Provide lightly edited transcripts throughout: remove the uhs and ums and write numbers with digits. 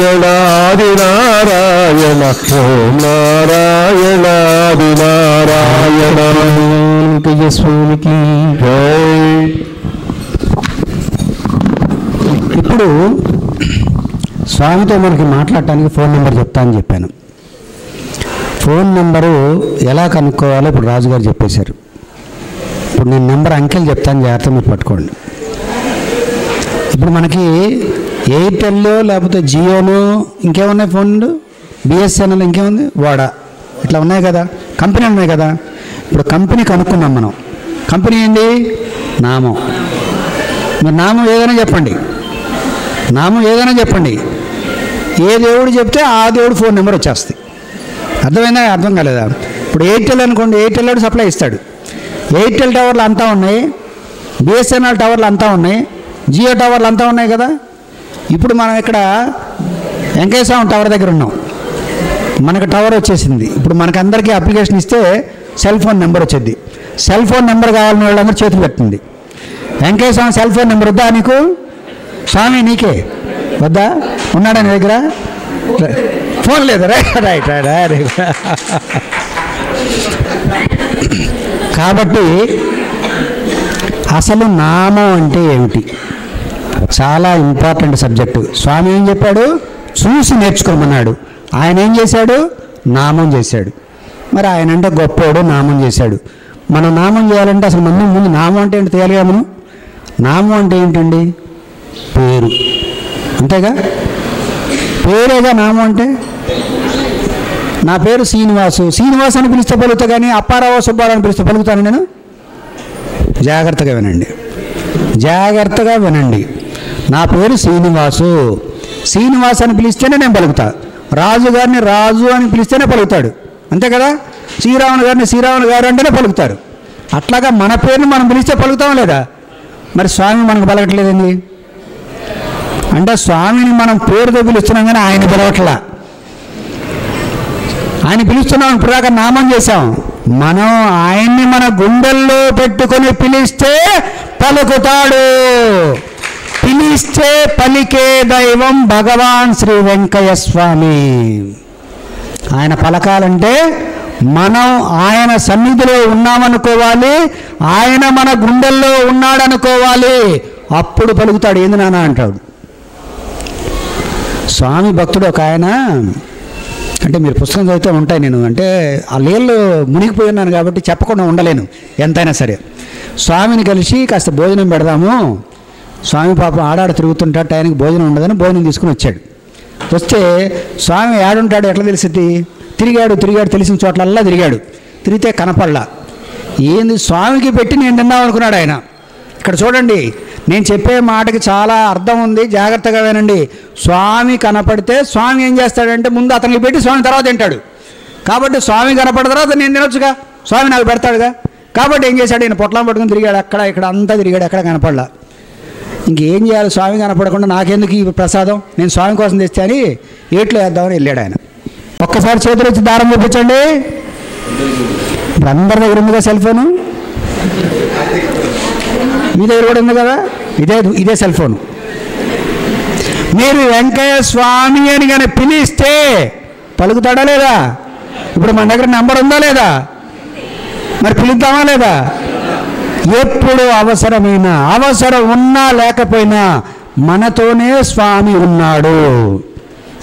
నారాయణాది నారాయణ ఓం నారాయణాది నారాయణ. స్వామికి ఇప్పుడు స్వామితో మనకి మాట్లాడటానికి ఫోన్ నెంబర్ చెప్తా అని చెప్పాను. ఫోన్ నెంబరు ఎలా కనుక్కోవాలో ఇప్పుడు రాజుగారు చెప్పేశారు. ఇప్పుడు నేను నెంబర్ అంకెలు చెప్తాను, జాగ్రత్త మీరు పట్టుకోండి. ఇప్పుడు మనకి ఎయిర్టెల్లో లేకపోతే జియోను ఇంకేమున్నాయి ఫోన్లు, బిఎస్ఎన్ఎల్ ఇంకేముంది, వాడా, ఇట్లా ఉన్నాయి కదా, కంపెనీ ఉన్నాయి కదా. ఇప్పుడు కంపెనీ కనుక్కున్నాం మనం. కంపెనీ ఏంటి? నామం. మీరు నామం ఏదైనా చెప్పండి, నామం ఏదైనా చెప్పండి, ఏ దేవుడు చెప్తే ఆ దేవుడు ఫోన్ నెంబర్ వచ్చేస్తుంది. అర్థమైందా? అర్థం కాలేదా? ఇప్పుడు ఎయిర్టెల్ అనుకోండి, ఎయిర్టెల్ వాడు సప్లై ఇస్తాడు. ఎయిర్టెల్ టవర్లు అంతా ఉన్నాయి, బిఎస్ఎన్ఎల్ టవర్లు అంతా ఉన్నాయి, జియో టవర్లు అంతా ఉన్నాయి కదా. ఇప్పుడు మనం ఇక్కడ వెంకటేశ్వర టవర్ దగ్గర ఉన్నాం, మనకు టవర్ వచ్చేసింది. ఇప్పుడు మనకు అందరికీ అప్లికేషన్ ఇస్తే సెల్ ఫోన్ నెంబర్ వచ్చేది. సెల్ ఫోన్ నెంబర్ కావాలని వాళ్ళందరూ చేతులు పెట్టింది. వెంకటేశ్వర సెల్ ఫోన్ నెంబర్ వద్దా నీకు? స్వామి నీకే వద్దా? ఉన్నాడా నీ దగ్గర? ఫోన్ లేదు. రైట్. కాబట్టి అసలు నామం అంటే ఏమిటి? చాలా ఇంపార్టెంట్ సబ్జెక్టు. స్వామి ఏం చెప్పాడు? చూసి నేర్చుకోమన్నాడు. ఆయన ఏం చేశాడు? నామం చేశాడు. మరి ఆయన అంటే గొప్పోడు, నామం చేశాడు. మనం నామం చేయాలంటే అసలు ముందు నామం అంటే ఏంటి తెలియాలిగా మనం. నామం అంటే ఏంటండి? పేరు, అంతేగా? పేరేగా నామం అంటే. నా పేరు శ్రీనివాసు, శ్రీనివాసు అని పిలిస్తే పలుకుతా, కానీ అప్పారావు సుబ్బారావు అని పిలిస్తే పలుకుతాను నేను? జాగ్రత్తగా వినండి, జాగ్రత్తగా వినండి. నా పేరు శ్రీనివాసు, శ్రీనివాసు అని పిలిస్తేనే నేను పలుకుతా. రాజు గారిని రాజు అని పిలిస్తేనే పలుకుతాడు, అంతే కదా? శ్రీరాముని గారిని శ్రీరాముని గారు అంటేనే పలుకుతారు. అట్లాగా మన పేరుని మనం పిలిస్తే పలుకుతాం లేదా? మరి స్వామి మనకు పలకట్లేదండి. అంటే స్వామిని మనం పేరుతో పిలుస్తున్నాం కానీ ఆయన పిలవట్లా. ఆయన పిలుస్తున్నాం, ఇప్పుడు దాకా నామం చేశాం. మనం ఆయన్ని మన గుండెల్లో పెట్టుకొని పిలిస్తే పలుకుతాడు. పిలిస్తే పలికే దైవం భగవాన్ శ్రీ వెంకయ్య స్వామి. ఆయన పలకాలంటే మనం ఆయన సన్నిధిలో ఉన్నామనుకోవాలి, ఆయన మన గుండెల్లో ఉన్నాడనుకోవాలి, అప్పుడు పలుకుతాడు. ఏంది నాన్న అంటాడు. స్వామి భక్తుడు ఒక ఆయన, అంటే మీరు పుస్తకం చదివితే ఉంటాయి, నేను అంటే ఆ నీళ్ళు మునిగిపోయి ఉన్నాను కాబట్టి చెప్పకుండా ఉండలేను ఎంతైనా సరే. స్వామిని కలిసి కాస్త భోజనం పెడదాము, స్వామి పాపం ఆడాడ తిరుగుతుంటాడు, టైంకి భోజనం ఉండదని భోజనం తీసుకుని వచ్చాడు. వస్తే స్వామి ఆడుంటాడు ఎట్లా తెలిసింది? తిరిగాడు తెలిసిన చోట్లల్లా తిరిగాడు. తిరిగితే కనపడలా. ఏంది స్వామికి పెట్టి నేను తిన్నాం అనుకున్నాడు ఆయన. ఇక్కడ చూడండి, నేను చెప్పే మాటకి చాలా అర్థం ఉంది, జాగ్రత్తగా వినండి. స్వామి కనపడితే స్వామి ఏం చేస్తాడంటే ముందు అతనికి పెట్టి స్వామి తర్వాత తింటాడు. కాబట్టి స్వామి కనపడిన తర్వాత నేను తినొచ్చుగా, స్వామి నాకు పెడతాడుగా. కాబట్టి ఏం చేశాడు, ఈయన పొట్లం పట్టుకుని తిరిగాడు, అక్కడ ఇక్కడ అంతా తిరిగాడు, ఎక్కడ కనపడలా. ఇంకేం చేయాలి, స్వామి కనపడకుండా నాకెందుకు ఈ ప్రసాదం, నేను స్వామి కోసం తెస్తే అని ఏట్లో వేద్దామని వెళ్ళాడు ఆయన. ఒక్కసారి చేతులు వచ్చి దారం చూపించండి. ఇప్పుడు అందరి దగ్గర ఉందిగా సెల్ ఫోను, మీ దగ్గర కూడా ఉంది కదా, ఇదే సెల్ ఫోన్. మీరు వెంకయ్య స్వామి అని కానీ పిలిస్తే పలుకుతాడా లేదా? ఇప్పుడు మన దగ్గర నెంబర్ ఉందా లేదా? మరి పిలుద్దామా లేదా? ఎప్పుడు అవసరమైన, అవసరం ఉన్నా లేకపోయినా మనతోనే స్వామి ఉన్నాడు.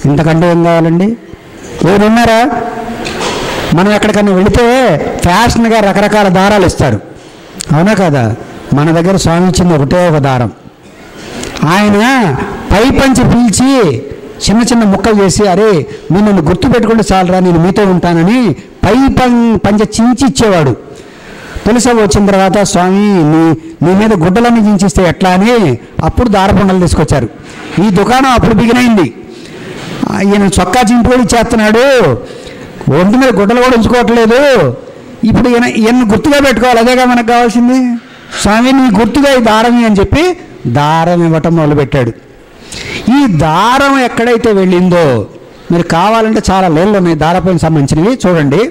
ఇంతకంటే ఏం కావాలండి? ఎవరు ఉన్నారా? మనం ఎక్కడికన్నా వెళితే ఫ్యాషన్గా రకరకాల దారాలు ఇస్తారు, అవునా కదా? మన దగ్గర స్వామి ఇచ్చింది ఒకటే ఒక దారం. ఆయన పై పంచి పిలిచి చిన్న చిన్న ముక్కలు చేసి, అరే మీరు నన్ను గుర్తుపెట్టుకుంటే చాలరా, నేను మీతో ఉంటానని పై పంచ చించి ఇచ్చేవాడు. తులసి వచ్చిన తర్వాత స్వామి నీ మీద గుడ్డలన్నీ చించిస్తే ఎట్లా అని అప్పుడు దారపుండలు తీసుకొచ్చారు. ఈ దుకాణం అప్పుడు బిగినైంది. ఈయన చొక్కా చింపుకొని చేస్తున్నాడు, ఒంటి మీద గుడ్డలు కూడా ఉంచుకోవట్లేదు. ఇప్పుడు ఈయన గుర్తుగా పెట్టుకోవాలి, అదేగా మనకు కావాల్సింది. స్వామి నీ గుర్తుగా ఈ దారం అని చెప్పి దారం ఇవ్వటం మొదలుపెట్టాడు. ఈ దారం ఎక్కడైతే వెళ్ళిందో, మీరు కావాలంటే చాలా లేళ్ళు ఉన్నాయి దారపైన సంబంధించినవి, చూడండి.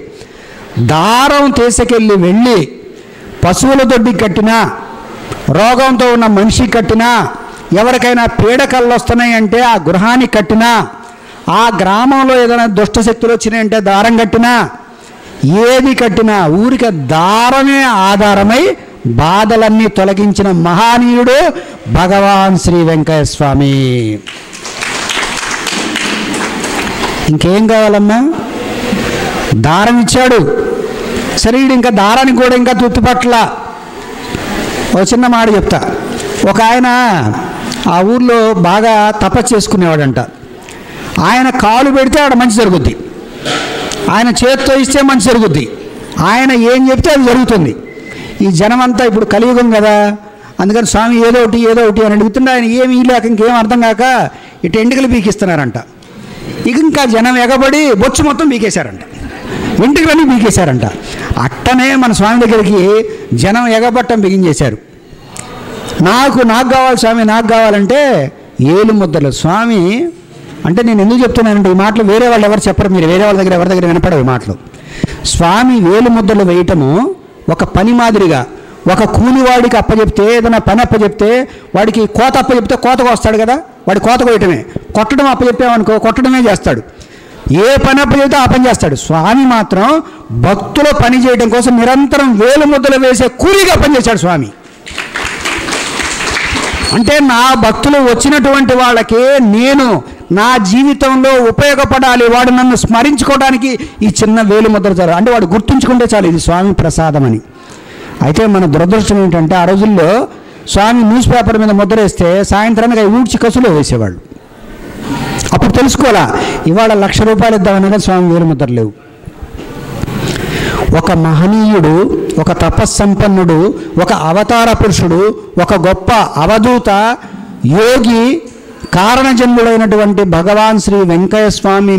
దారం తీసుకెళ్ళి వెళ్ళి పశువుల దొడ్డికి కట్టినా, రోగంతో ఉన్న మనిషికి కట్టినా, ఎవరికైనా పీడకళ్ళు వస్తున్నాయంటే ఆ గృహానికి కట్టినా, ఆ గ్రామంలో ఏదైనా దుష్టశక్తులు వచ్చినాయంటే దారం కట్టినా, ఏది కట్టినా ఊరికి దారమే ఆధారమై బాధలన్నీ తొలగించిన మహానీయుడు భగవాన్ శ్రీ వెంకయ్య స్వామి. ఇంకేం కావాలమ్మా? దారం ఇచ్చాడు. సరే, ఇంకా దారానికి కూడా ఇంకా తుత్తుపట్ల. ఒక చిన్న మాట చెప్తా. ఒక ఆయన ఆ ఊర్లో బాగా తపస్సు చేసుకునేవాడంట. ఆయన కాలు పెడితే ఆడ మంచి జరుగుద్ది, ఆయన చేత్తో ఇస్తే మంచి జరుగుద్ది, ఆయన ఏం చెప్తే అది జరుగుతుంది. ఈ జనమంతా ఇప్పుడు కలియుగం కదా, అందుకని స్వామి ఏదో ఒకటి అని అడుగుతుంటే ఆయన ఏమీ లేక ఇంకేం అర్థం కాక ఇటు ఎంటుకలు పీకిస్తున్నారంట. ఇంకా జనం ఎగబడి బొచ్చు మొత్తం పీకేశారంట, ఎంటుకలన్నీ పీకేశారంట. అట్టనే మన స్వామి దగ్గరికి జనం ఎగబట్టం బిగించేశారు. నాకు కావాలి స్వామి, నాకు కావాలంటే ఏలు ముద్దలు. స్వామి అంటే నేను ఎందుకు చెప్తున్నానంటే, ఈ మాటలు వేరే వాళ్ళు ఎవరు చెప్పరు, మీరు వేరే వాళ్ళ దగ్గర ఎవరి దగ్గర వినపడవు ఈ మాటలు. స్వామి వేలు ముద్దలు వేయటము ఒక పని మాదిరిగా, ఒక కూలివాడికి అప్పచెప్తే, ఏదైనా పని అప్పచెప్తే వాడికి కోత అప్పచెప్తే కోతకు వస్తాడు కదా, వాడి కోత కోయటమే. కొట్టడం అప్పచెప్పామనుకో కొట్టడమే చేస్తాడు, ఏ పని అప్పచెప్తే ఆ పని చేస్తాడు. స్వామి మాత్రం భక్తుల పని చేయడం కోసం నిరంతరం వేలు ముద్దలు వేసే కూలిగా పనిచేశాడు స్వామి. అంటే నా భక్తులు వచ్చినటువంటి వాళ్ళకి నేను నా జీవితంలో ఉపయోగపడాలి, వాడు నన్ను స్మరించుకోవడానికి ఈ చిన్న వేలు ముద్ర చాలు, అంటే వాడు గుర్తుంచుకుంటే చాలు ఇది స్వామి ప్రసాదం అని. అయితే మన దురదృష్టం ఏంటంటే, ఆ రోజుల్లో స్వామి న్యూస్ పేపర్ మీద ముద్ర వేస్తే సాయంత్రానికి అవి ఊడ్చి కసులో వేసేవాళ్ళు. అప్పుడు తెలుసుకోవాలా, ఇవాళ 1,00,000 రూపాయలు ఇద్దామనగా స్వామి వేలు ముద్ర లేవు. ఒక మహనీయుడు, ఒక తపస్సంపన్నుడు, ఒక అవతార పురుషుడు, ఒక గొప్ప అవధూత యోగి, కారణజన్ముడైనటువంటి భగవాన్ శ్రీ వెంకయ్య స్వామి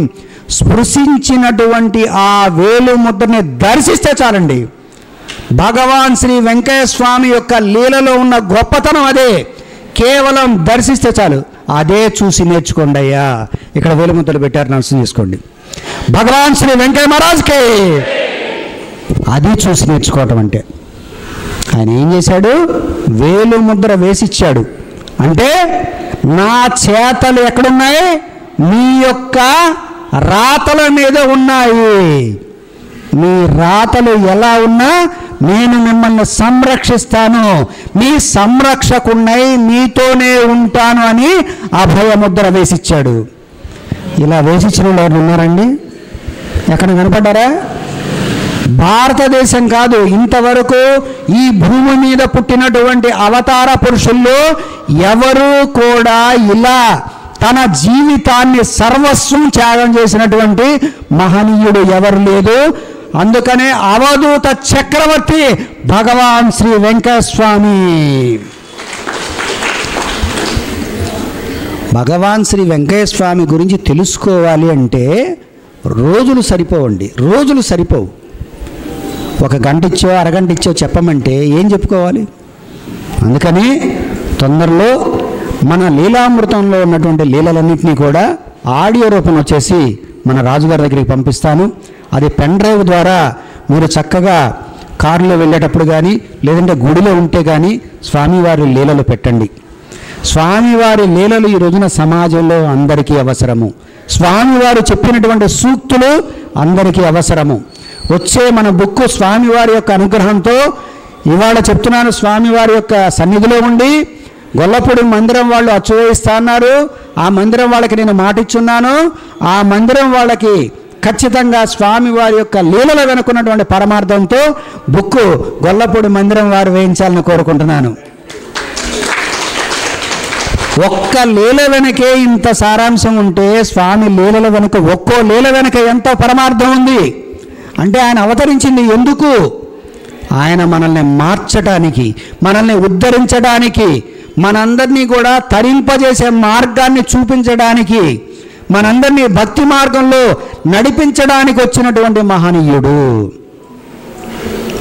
స్పృశించినటువంటి ఆ వేలు ముద్రని దర్శిస్తే చాలండి. భగవాన్ శ్రీ వెంకయ్య స్వామి యొక్క లీలలో ఉన్న గొప్పతనం అదే. కేవలం దర్శిస్తే చాలు. అదే చూసి నేర్చుకోండి అయ్యా. ఇక్కడ వేలు ముద్రలు పెట్టారు, నమస్కారం చేసుకోండి. భగవాన్ శ్రీ వెంకయ్య మహారాజ్కి అది చూసి నేర్చుకోవటం అంటే. ఆయన ఏం చేశాడు? వేలు ముద్ర వేసిచ్చాడు. అంటే నా చేతలు ఎక్కడున్నాయి? మీ యొక్క రాతల మీద ఉన్నాయి. మీ రాతలు ఎలా ఉన్నా నేను మిమ్మల్ని సంరక్షిస్తాను, మీ సంరక్షకున్నై మీతోనే ఉంటాను అని అభయముద్ర వేసిచ్చాడు. ఇలా వేసిచ్చిన వాళ్ళు ఎవరు ఉన్నారండి? ఎక్కడ కనపడ్డారా? భారతదేశం కాదు, ఇంతవరకు ఈ భూమి మీద పుట్టినటువంటి అవతార పురుషుల్లో ఎవరు కూడా ఇలా తన జీవితాన్ని సర్వస్వం త్యాగం చేసినటువంటి మహనీయుడు ఎవరు లేదు. అందుకనే అవధూత చక్రవర్తి భగవాన్ శ్రీ వెంకయ్య స్వామి. భగవాన్ శ్రీ వెంకయ్య స్వామి గురించి తెలుసుకోవాలి అంటే రోజులు సరిపోవండి, రోజులు సరిపోవు. ఒక గంట ఇచ్చో అరగంట ఇచ్చో చెప్పమంటే ఏం చెప్పుకోవాలి? అందుకని తొందరలో మన లీలామృతంలో ఉన్నటువంటి లీలలన్నింటినీ కూడా ఆడియో రూపం వచ్చేసి మన రాజుగారి దగ్గరికి పంపిస్తాను. అది పెన్ డ్రైవ్ ద్వారా మీరు చక్కగా కారులో వెళ్ళేటప్పుడు కానీ లేదంటే గుడిలో ఉంటే కానీ స్వామివారి లీలలు పెట్టండి. స్వామివారి లీలలు ఈ రోజున సమాజంలో అందరికీ అవసరము. స్వామివారు చెప్పినటువంటి సూక్తులు అందరికీ అవసరము. వచ్చే మన బుక్కు స్వామివారి యొక్క అనుగ్రహంతో ఇవాళ చెప్తున్నాను. స్వామివారి యొక్క సన్నిధిలో ఉండి గొల్లపూడి మందిరం వాళ్ళు అచ్చు వేయిస్తా అన్నారు. ఆ మందిరం వాళ్ళకి నేను మాట ఇచ్చున్నాను. ఆ మందిరం వాళ్ళకి ఖచ్చితంగా స్వామివారి యొక్క లీలలు వెనుకున్నటువంటి పరమార్థంతో బుక్కు గొల్లపూడి మందిరం వారు వేయించాలని కోరుకుంటున్నాను. ఒక్క లీల వెనకే ఇంత సారాంశం ఉంటే స్వామి లీలల వెనుక ఒక్కో లీల వెనక ఎంతో పరమార్థం ఉంది. అంటే ఆయన అవతరించింది ఎందుకు? ఆయన మనల్ని మార్చడానికి, మనల్ని ఉద్ధరించడానికి, మనందరినీ కూడా తరింపజేసే మార్గాన్ని చూపించడానికి, మనందరినీ భక్తి మార్గంలో నడిపించడానికి వచ్చినటువంటి మహనీయుడు.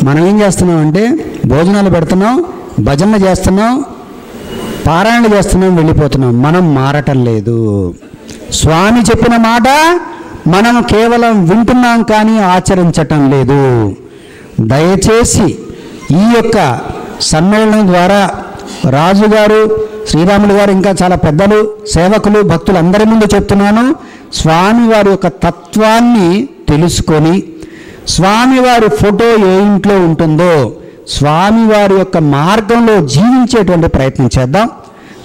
మనం ఏం చేస్తున్నాం అంటే భోజనాలు పెడుతున్నాం, భజనలు చేస్తున్నాం, పారాయణలు చేస్తున్నాం, వెళ్ళిపోతున్నాం. మనం మారటం లేదు. స్వామి చెప్పిన మాట మనం కేవలం వింటున్నాం కానీ ఆచరించటం లేదు. దయచేసి ఈ యొక్క సమ్మేళనం ద్వారా రాజుగారు శ్రీరాములు గారు ఇంకా చాలా పెద్దలు, సేవకులు, భక్తులు అందరి ముందు చెప్తున్నాను, స్వామివారి యొక్క తత్వాన్ని తెలుసుకొని స్వామివారి ఫోటో ఏ ఇంట్లో ఉంటుందో స్వామివారి యొక్క మార్గంలో జీవించేటువంటి ప్రయత్నం చేద్దాం.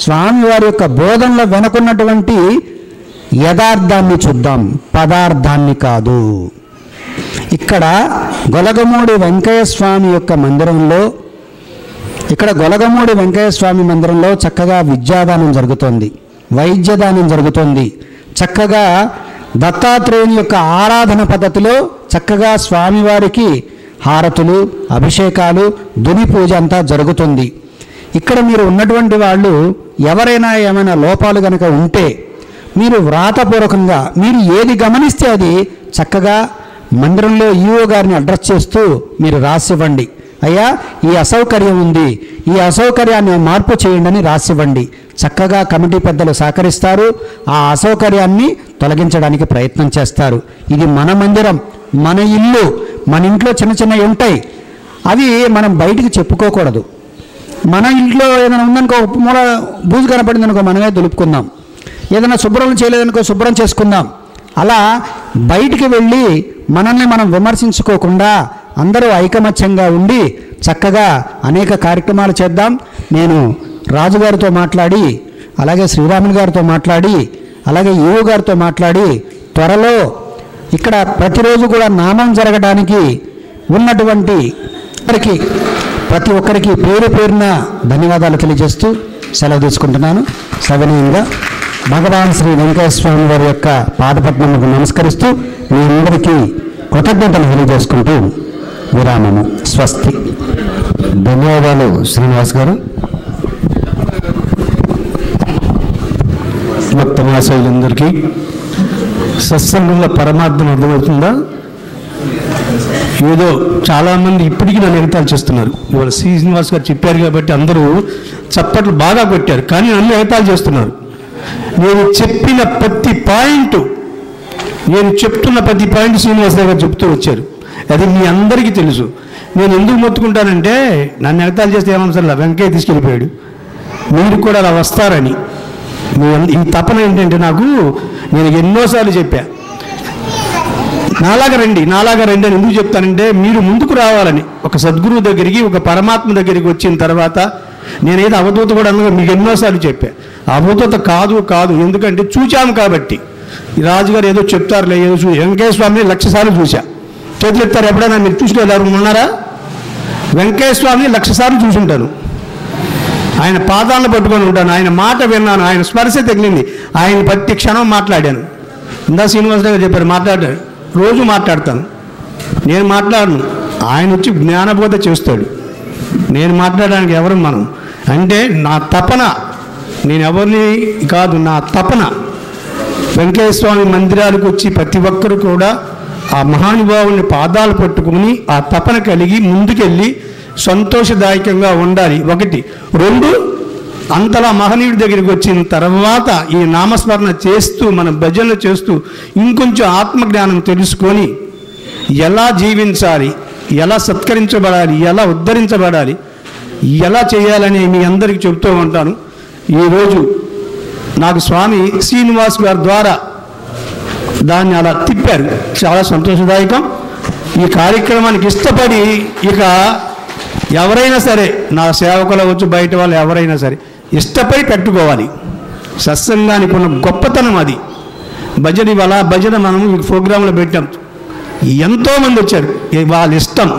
స్వామివారి యొక్క బోధనలో వెనుకున్నటువంటి యథార్థాన్ని చూద్దాం, పదార్థాన్ని కాదు. ఇక్కడ గొలగమూడి వెంకయ్య స్వామి యొక్క మందిరంలో చక్కగా విద్యాదానం జరుగుతోంది, వైద్యదానం జరుగుతోంది. చక్కగా దత్తాత్రేయుని యొక్క ఆరాధన పద్ధతిలో చక్కగా స్వామివారికి హారతులు, అభిషేకాలు, దుని పూజ అంతా జరుగుతుంది. ఇక్కడ మీరు ఉన్నటువంటి వాళ్ళు ఎవరైనా ఏమైనా లోపాలు కనుక ఉంటే మీరు వ్రాతపూర్వకంగా మీరు ఏది గమనిస్తే అది చక్కగా మందిరంలో ఈఓ గారిని అడ్రస్ చేస్తూ మీరు రాసివ్వండి. అయ్యా, ఈ అసౌకర్యం ఉంది, ఈ అసౌకర్యాన్ని మార్పు చేయండి అని రాసివ్వండి. చక్కగా కమిటీ పెద్దలు సహకరిస్తారు, ఆ అసౌకర్యాన్ని తొలగించడానికి ప్రయత్నం చేస్తారు. ఇది మన మందిరం, మన ఇల్లు. మన ఇంట్లో చిన్న చిన్నవి ఉంటాయి, అవి మనం బయటికి చెప్పుకోకూడదు. మన ఇంట్లో ఏదైనా ఉందనుకో, మూల బూజు కనపడింది అనుకో, మనమే దులుపుకుందాం. ఏదైనా శుభ్రం చేయలేదనుకో, శుభ్రం చేసుకుందాం. అలా బయటికి వెళ్ళి మనల్ని మనం విమర్శించుకోకుండా అందరూ ఐకమత్యంగా ఉండి చక్కగా అనేక కార్యక్రమాలు చేద్దాం. నేను రాజుగారితో మాట్లాడి, అలాగే శ్రీరాములు గారితో మాట్లాడి, అలాగే ఈవో గారితో మాట్లాడి త్వరలో ఇక్కడ ప్రతిరోజు కూడా నామం జరగడానికి ఉన్నటువంటి ప్రతి ఒక్కరికి పేరు పేరున ధన్యవాదాలు తెలియజేస్తూ సెలవు తీసుకుంటున్నాను. సవినయంగా భగవాన్ శ్రీ వెంకయ్య స్వామి వారి యొక్క పాదపద్మములకు నమస్కరిస్తూ మీ అందరికీ కృతజ్ఞతలు తెలియజేసుకుంటూ విరామము. స్వస్తి. ధన్యవాదాలు శ్రీనివాస్ గారు. భక్త మహాశయులందరికీ సత్సంగంలో పరమార్థం అర్థమవుతుందా? ఏదో చాలామంది ఇప్పటికీ నన్ను ఎగతాళి చేస్తున్నారు. ఇవాళ శ్రీనివాస్ గారు చెప్పారు కాబట్టి అందరూ చప్పట్లు బాగా కొట్టారు, కానీ నన్ను ఎగతాళి చేస్తున్నారు. నేను చెప్పిన ప్రతి పాయింట్, నేను చెప్తున్న ప్రతి పాయింట్ శ్రీనివాస్ గారు చెప్తూ వచ్చారు. అది మీ అందరికీ తెలుసు. నేను ఎందుకు మొత్తుకుంటానంటే, నన్ను ఎగతాళి చేస్తే ఏమన్నా వెంకయ్య తీసుకెళ్ళిపోయాడు, మీరు కూడా అలా వస్తారని. ఈ తపన ఏంటంటే నాకు, నేను ఎన్నోసార్లు చెప్పా, నాలాగా రండి అని ఎందుకు చెప్తానంటే, మీరు ముందుకు రావాలని. ఒక సద్గురువు దగ్గరికి, ఒక పరమాత్మ దగ్గరికి వచ్చిన తర్వాత నేనేదో అవధూత కూడా అన్నగా మీకు ఎన్నోసార్లు చెప్పా. అవధూత కాదు, ఎందుకంటే చూచాము కాబట్టి. ఈ రాజుగారు ఏదో చెప్తారులే, ఏదో వెంకయ్య స్వామిని 1,00,000 సార్లు చూసా. చేతులు ఎత్తారు, ఎప్పుడైనా మీరు చూసిన ఎవరు ఉన్నారా? వెంకయ్య స్వామిని 1,00,000 సార్లు చూసుంటాను. ఆయన పాదాలను పట్టుకొని ఉంటాను, ఆయన మాట విన్నాను, ఆయన స్పర్శ తగిలింది, ఆయన ప్రతి క్షణం మాట్లాడాను. ఇందా శ్రీనివాస్ గారు చెప్పారు, మాట్లాడారు, రోజు మాట్లాడతాను. నేను మాట్లాడను, ఆయన వచ్చి జ్ఞానబోధ చేస్తాడు. నేను మాట్లాడడానికి ఎవరు మనం అంటే, నా తపన, నేను ఎవరిని కాదు, నా తపన వెంకయ్య స్వామి మందిరాలకు వచ్చి ప్రతి ఒక్కరు కూడా ఆ మహానుభావుని పాదాలు పట్టుకుని ఆ తపన కలిగి ముందుకెళ్ళి సంతోషదాయకంగా ఉండాలి. 1, 2 అంతలా మహనీయుడి దగ్గరికి వచ్చిన తర్వాత ఈ నామస్మరణ చేస్తూ, మన భజనలు చేస్తూ ఇంకొంచెం ఆత్మజ్ఞానం తెలుసుకొని ఎలా జీవించాలి, ఎలా సత్కరించబడాలి, ఎలా ఉద్ధరించబడాలి, ఎలా చేయాలని మీ అందరికీ చెబుతూ ఉంటాను. ఈరోజు నాకు స్వామి శ్రీనివాస్ గారి ద్వారా దాన్ని అలా తిప్పారు, చాలా సంతోషదాయకం. ఈ కార్యక్రమానికి ఇష్టపడి ఇక ఎవరైనా సరే, నా సేవకులు వచ్చు, బయట వాళ్ళు ఎవరైనా సరే ఇష్టపడి పెట్టుకోవాలి. సత్సంగానికి ఉన్న గొప్పతనం అది. భజన ఇవాళ భజన మనం ఈ ప్రోగ్రాంలో పెట్టాం, ఎంతోమంది వచ్చారు, వాళ్ళ ఇష్టం.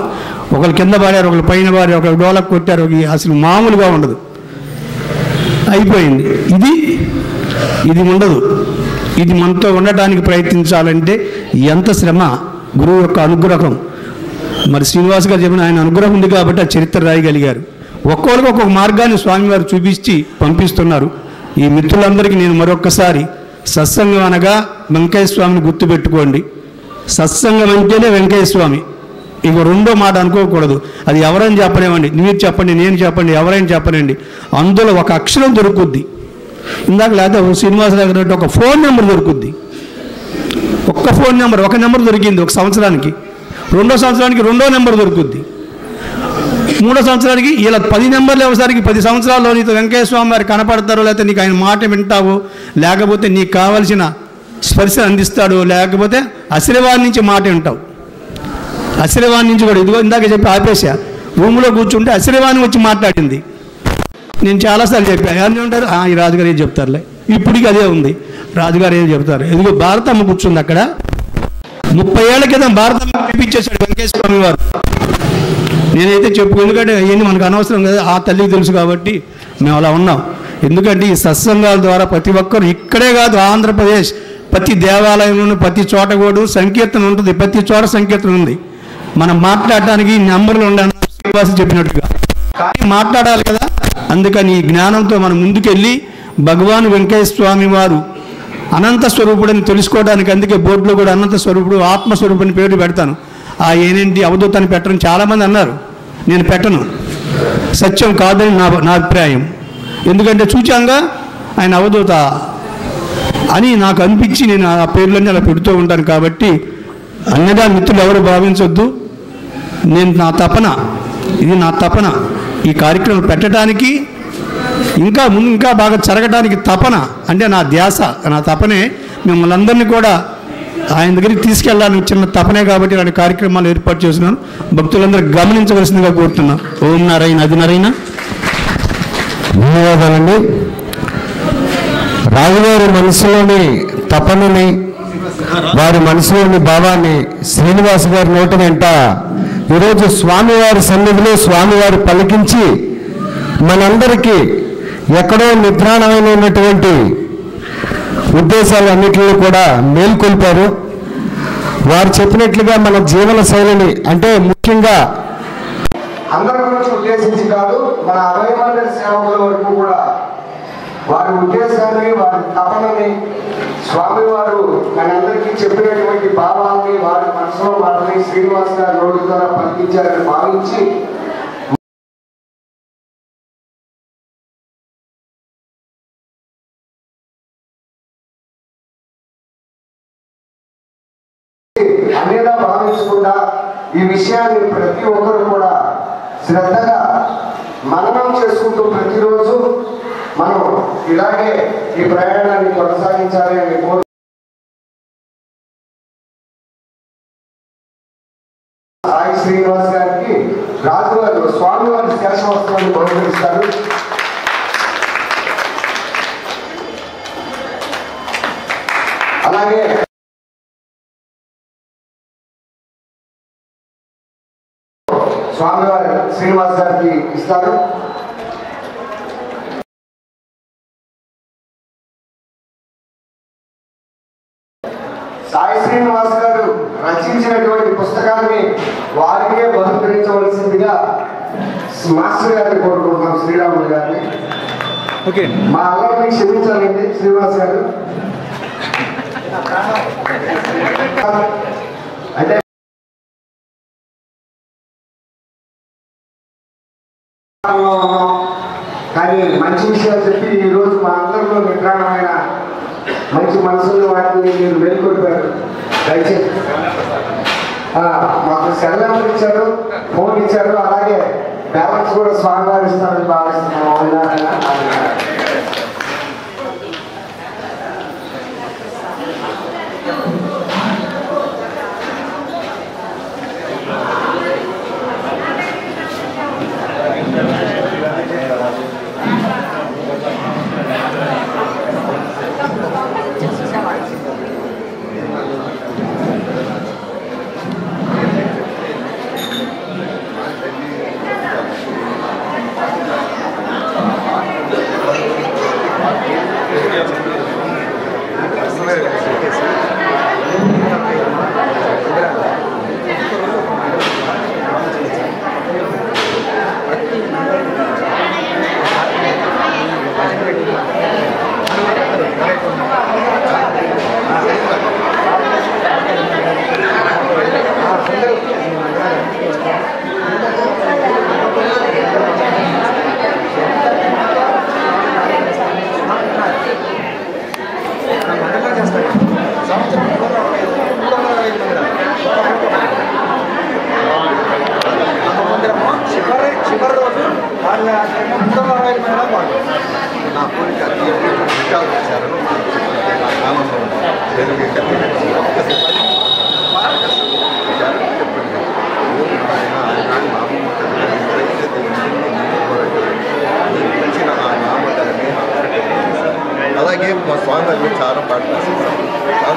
ఒకరు కింద పాడారు, ఒకరు పైన పాడారు, ఒకరు డోలకు కొట్టారు, అసలు మామూలుగా ఉండదు. అయిపోయింది. ఇది ఉండదు. ఇది మనతో ఉండటానికి ప్రయత్నించాలంటే ఎంత శ్రమ, గురువు యొక్క అనుగ్రహం. మరి శ్రీనివాస్ గారు చెప్పిన ఆయన అనుగ్రహం ఉంది కాబట్టి ఆ చరిత్ర రాయగలిగారు. ఒక్కొక్కరికి ఒక్కొక్క మార్గాన్ని స్వామివారు చూపించి పంపిస్తున్నారు. ఈ మిత్రులందరికీ నేను మరొక్కసారి, సత్సంగం అనగా వెంకయ్య స్వామిని గుర్తుపెట్టుకోండి. సత్సంగం అంటేనే వెంకయ్య స్వామి. ఇక రెండో మాట అనుకోకూడదు. అది ఎవరైనా చెప్పలేమండి, మీరు చెప్పండి, నేను చెప్పండి, ఎవరైనా చెప్పనండి. అందులో ఒక అక్షరం దొరుకుద్ది. ఇందాక లేదా శ్రీనివాసరావు గారు ఒక ఫోన్ నెంబర్ దొరుకుద్ది. ఒక్క ఫోన్ నెంబర్, ఒక నెంబర్ దొరికింది ఒక సంవత్సరానికి. 2వ సంవత్సరానికి 2వ నెంబర్ దొరుకుద్ది. 3వ సంవత్సరానికి ఇలా 10 నెంబర్లు వచ్చేసరికి 10 సంవత్సరాల్లో నీతో వెంకయ్య స్వామి వారు కనపడతారో, లేకపోతే నీకు ఆయన మాట వింటావు, లేకపోతే నీకు కావలసిన స్పర్శ అందిస్తాడు, లేకపోతే ఆశీర్వాదం నుంచి మాట వింటావు. ఆశీర్వాదం నుంచి కూడా ఇదిగో ఇందాక చెప్పి ఆపేసా, రూమ్లో కూర్చుంటే ఆశీర్వాదం వచ్చి మాట్లాడింది. నేను చాలాసార్లు చెప్పాను, ఎవరిని ఉంటారు ఈ రాజుగారు ఏం చెప్తారులే, ఇప్పటికి అదే ఉంది. రాజుగారు ఏం చెప్తారు, ఇదిగో భారతమ్మ కూర్చుంది అక్కడ. 30 ఏళ్ల క్రితం భారతమ్మ పిలిపించేశాడు వెంకయ్య స్వామి వారు. నేనైతే చెప్పు, ఎందుకంటే అవన్నీ మనకు అనవసరం కదా, ఆ తల్లికి తెలుసు కాబట్టి మేము అలా ఉన్నాం. ఎందుకంటే ఈ సత్సంగాల ద్వారా ప్రతి ఒక్కరు ఇక్కడే కాదు, ఆంధ్రప్రదేశ్ ప్రతి దేవాలయంలోనూ ప్రతి చోట కూడా సంకీర్తన ఉంటుంది, ప్రతి చోట సంకీర్తన ఉంది. మనం మాట్లాడటానికి నెంబర్లు ఉండాలి శ్రీనివాస చెప్పినట్టుగా, కానీ మాట్లాడాలి కదా. అందుకని ఈ జ్ఞానంతో మనం ముందుకెళ్ళి భగవాన్ వెంకయ్య స్వామి వారు అనంత స్వరూపుడని తెలుసుకోవడానికి, అందుకే బోర్డులో కూడా అనంత స్వరూపుడు ఆత్మస్వరూపుని పేరు పెడతాను. ఏంటి అవధూతాన్ని పెట్టడం చాలామంది అన్నారు, నేను పెట్టను, సత్యం కాదని నా అభిప్రాయం. ఎందుకంటే చూచాంగా ఆయన అవధూత అని నాకు అనిపించి నేను ఆ పేర్లన్నీ అలా పెడుతూ ఉంటాను. కాబట్టి అన్నగా మిత్రులు ఎవరు భావించొద్దు, నా తపన, ఇది నా తపన, ఈ కార్యక్రమం పెట్టడానికి ఇంకా బాగా జరగడానికి తపన, అంటే నా ధ్యాస, నా తపనే మిమ్మల్ని అందరినీ కూడా ఆయన దగ్గరికి తీసుకెళ్ళాలని చిన్న తపనే. కాబట్టి ఇలాంటి కార్యక్రమాలు ఏర్పాటు చేస్తున్నాను, భక్తులందరూ గమనించవలసిందిగా కోరుతున్నాను. ఓం నారాయణ అది నారాయణ. ధన్యవాదాలండి. రాజుగారి మనసులోని తపనని, వారి మనసులోని భావాన్ని శ్రీనివాస్ గారి నోటి వెంట ఈరోజు స్వామివారి సన్నిధిలో స్వామివారు పలికించి మనందరికీ ఎక్కడో నిద్రాణమైన ఉన్నటువంటి ఉద్దేశాలన్నింటినీ కూడా మేల్కొల్పారు. వారు చెప్పినట్లుగా మన జీవన శైలిని, అంటే ముఖ్యంగా అందరి గురించి ఉద్దేశించి కాదు, మన అభయమండలి సేవకుల వరకు కూడా వారి ఉద్దేశాన్ని, వారి తపనని, స్వామివారు మనందరికీ చెప్పినటువంటి భావాన్ని, వారి మనసులో వాటిని శ్రీనివాస్ గారి నోటి ద్వారా పలికించారని భావించి అన్నిలా భావించకుండా ఈ విషయాన్ని ప్రతి ఒక్కరు కూడా శ్రద్ధగా మననం చేసుకుంటూ ప్రతిరోజు మనం ఇలాగే ఈ ప్రయాణాన్ని కొనసాగించాలి అని కోరు. సాయి శ్రీనివాస్ గారికి రాజుగారు స్వామివారి శేషవస్త్రాన్ని బహుకరిస్తారు. అలాగే స్వామివారి శ్రీనివాస్ గారికి ఇస్తారు. సాయి శ్రీనివాస్ గారు రచించినటువంటి పుస్తకాన్ని వారికే బహుకరించవలసిందిగా మాస్టర్ గారిని కోరుకుంటున్నాం, శ్రీరాములు గారిని. ఓకే, మా అల్లరిని క్షమించాలండి శ్రీనివాస్ గారు. అంటే కానీ మంచి విషయాలు చెప్పి ఈరోజు మా అందరిలో నిద్రాణమైన మంచి మనసున్న వాటిని మీరు మేల్కొల్పారు. దయచేసి మాకు సెల్ నెంబర్ ఇచ్చారు, ఫోన్ ఇచ్చారు, అలాగే బ్యాలెన్స్ కూడా స్వామివారు ఇస్తారని భావిస్తున్నాం.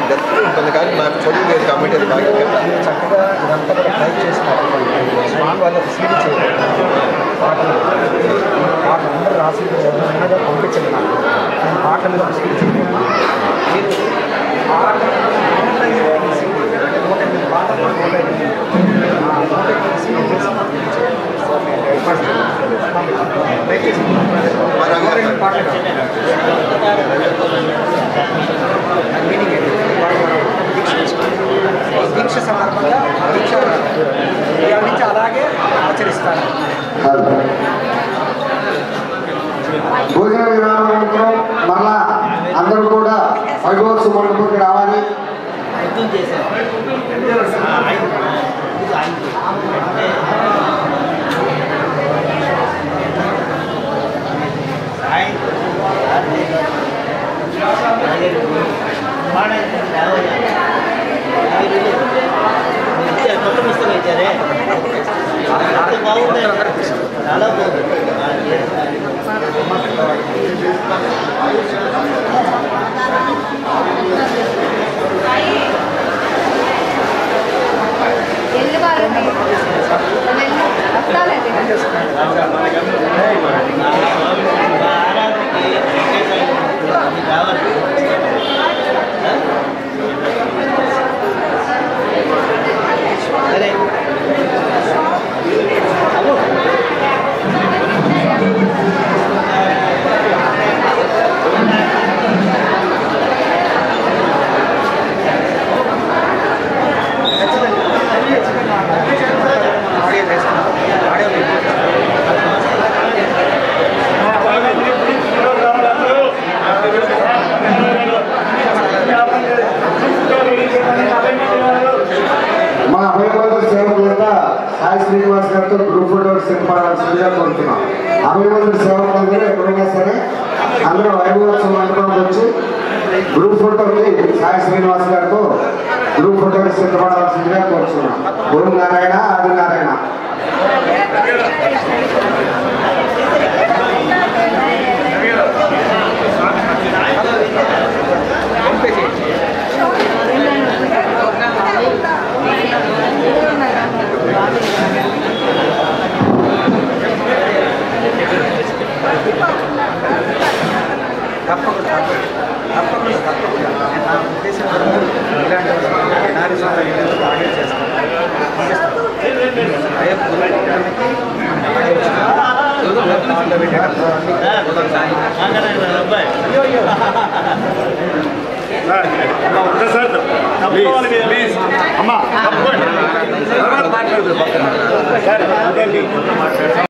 డెత్ ఉంటుంది కానీ నాకు చదువు లేదు కాబట్టి అది బాగా చక్కగా ఇదంతా కూడా ట్రై చేసినారు స్వామి వాళ్ళు సీడీ చేయలేదు పాటలు అందరూ రాసి చిన్నగా పంపించండి నాకు నేను పాటలు సీడీ చేయలేదు దీక్ష సందర్భంగా దీక్ష ఇవాళ నుంచి అలాగే ఆచరిస్తారు. భోజన విరామానంతరం మళ్ళా అందరూ కూడా వైభవోత్సవ మండపంకి రావాలి. కొత్త పుస్తకం ఇచ్చారే బాగుంది చాలా బాగుంది మా అభయవంతుల సేవకులంతా సాయి శ్రీనివాస్ గారితో గ్రూప్ ఫోటోకి సిద్ధపడాల్సిందిగా కోరుతున్నాం. అభయవంతుల సేవకులందరూ ఎప్పుడైనా సరే అందరూ వైభవోత్సవ మండపంకి వచ్చి గ్రూప్ ఫోటోకి సాయి శ్రీనివాస్ గారితో గ్రూప్ ఫోటోకి సిద్ధపడాల్సిందిగా కోరుతున్నాం. ఓం నారాయణ ఆది నారాయణ. తప్పకుండా నా ఉద్దేశం ఇలాంటి టార్గెట్ చేస్తాను. అమ్మా